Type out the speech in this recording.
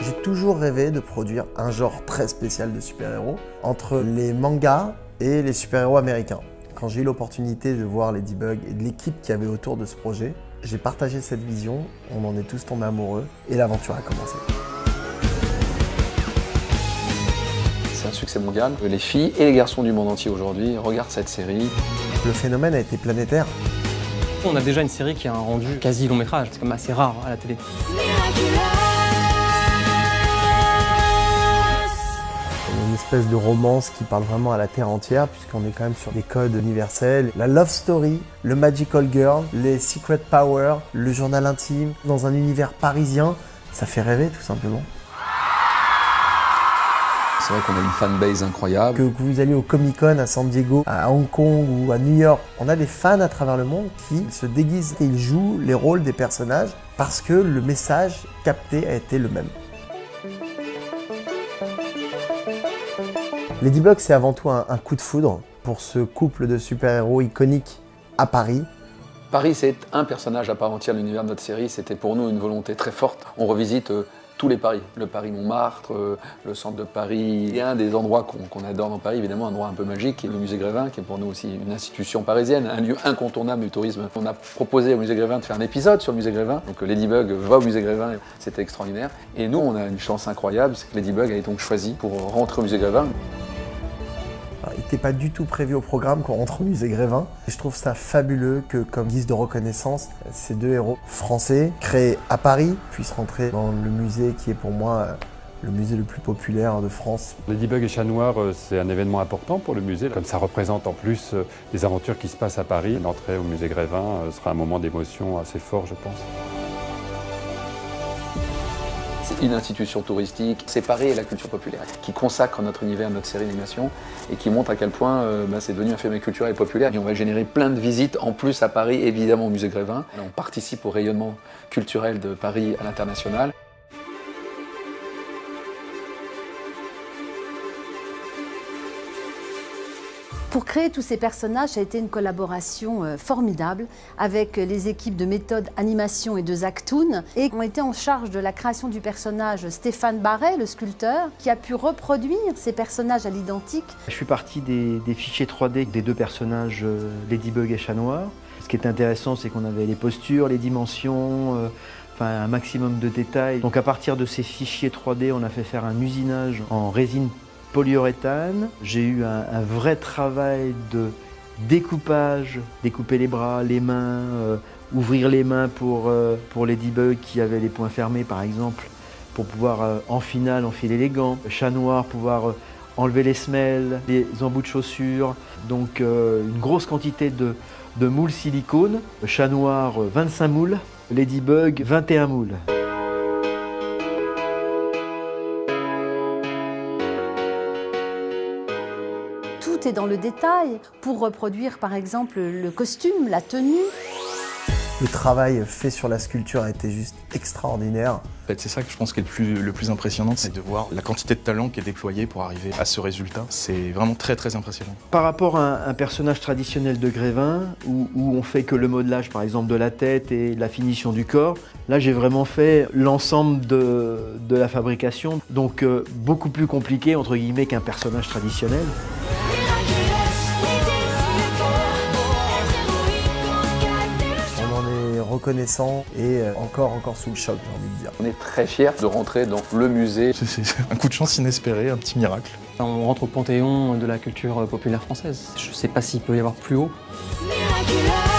J'ai toujours rêvé de produire un genre très spécial de super-héros entre les mangas et les super-héros américains. Quand j'ai eu l'opportunité de voir Ladybug et de l'équipe qu'il y avait autour de ce projet, j'ai partagé cette vision, on en est tous tombés amoureux et l'aventure a commencé. C'est un succès mondial. Les filles et les garçons du monde entier aujourd'hui regardent cette série. Le phénomène a été planétaire. On a déjà une série qui a un rendu quasi long métrage, c'est comme assez rare à la télé. Une espèce de romance qui parle vraiment à la terre entière puisqu'on est quand même sur des codes universels. La love story, le magical girl, les secret power, le journal intime, dans un univers parisien, ça fait rêver tout simplement. C'est vrai qu'on a une fanbase incroyable. Que vous alliez au Comic-Con à San Diego, à Hong Kong ou à New York, on a des fans à travers le monde qui se déguisent et ils jouent les rôles des personnages parce que le message capté a été le même. Ladybug, c'est avant tout un coup de foudre pour ce couple de super-héros iconiques à Paris. Paris, c'est un personnage à part entière de l'univers de notre série. C'était pour nous une volonté très forte. On revisite tous les Paris. Le Paris Montmartre, le centre de Paris. Et un des endroits qu'on adore dans Paris, évidemment, un endroit un peu magique, qui est le musée Grévin, qui est pour nous aussi une institution parisienne, un lieu incontournable du tourisme. On a proposé au musée Grévin de faire un épisode sur le musée Grévin. Donc Ladybug va au musée Grévin, c'était extraordinaire. Et nous, on a une chance incroyable, c'est que Ladybug a été donc choisi pour rentrer au musée Grévin. Il n'était pas du tout prévu au programme qu'on rentre au musée Grévin. Et je trouve ça fabuleux que, comme guise de reconnaissance, ces deux héros français, créés à Paris, puissent rentrer dans le musée qui est pour moi le musée le plus populaire de France. Ladybug et Chat Noir, c'est un événement important pour le musée. Comme ça représente en plus les aventures qui se passent à Paris, l'entrée au musée Grévin sera un moment d'émotion assez fort, je pense. C'est une institution touristique séparée et la culture populaire qui consacre notre univers, notre série d'animation et qui montre à quel point c'est devenu un phénomène culturel et populaire. Et on va générer plein de visites en plus à Paris, évidemment au musée Grévin. On participe au rayonnement culturel de Paris à l'international. Pour créer tous ces personnages, ça a été une collaboration formidable avec les équipes de Méthode Animation et de Zachtoon et ont été en charge de la création du personnage Stéphane Barret, le sculpteur, qui a pu reproduire ces personnages à l'identique. Je suis parti des fichiers 3D des deux personnages Ladybug et Chat Noir. Ce qui est intéressant, c'est qu'on avait les postures, les dimensions, un maximum de détails. Donc à partir de ces fichiers 3D, on a fait faire un usinage en résine polyuréthane. J'ai eu un vrai travail de découpage, découper les bras, les mains, ouvrir les mains pour Ladybug qui avait les poings fermés par exemple, pour pouvoir en finale enfiler les gants. Chat Noir, pouvoir enlever les semelles, les embouts de chaussures. Donc une grosse quantité de moules silicone. Chat Noir, 25 moules. Ladybug, 21 moules. Tout est dans le détail pour reproduire par exemple le costume, la tenue. Le travail fait sur la sculpture a été juste extraordinaire. En fait, c'est ça que je pense qui est le plus impressionnant, c'est de voir la quantité de talent qui est déployée pour arriver à ce résultat. C'est vraiment très très impressionnant. Par rapport à un personnage traditionnel de Grévin, où on fait que le modelage par exemple de la tête et la finition du corps, là j'ai vraiment fait l'ensemble de la fabrication, donc beaucoup plus compliqué entre guillemets qu'un personnage traditionnel. Reconnaissant et encore sous le choc, j'ai envie de dire. On est très fiers de rentrer dans le musée. C'est un coup de chance inespéré, un petit miracle. On rentre au panthéon de la culture populaire française. Je ne sais pas s'il peut y avoir plus haut. Miraculous.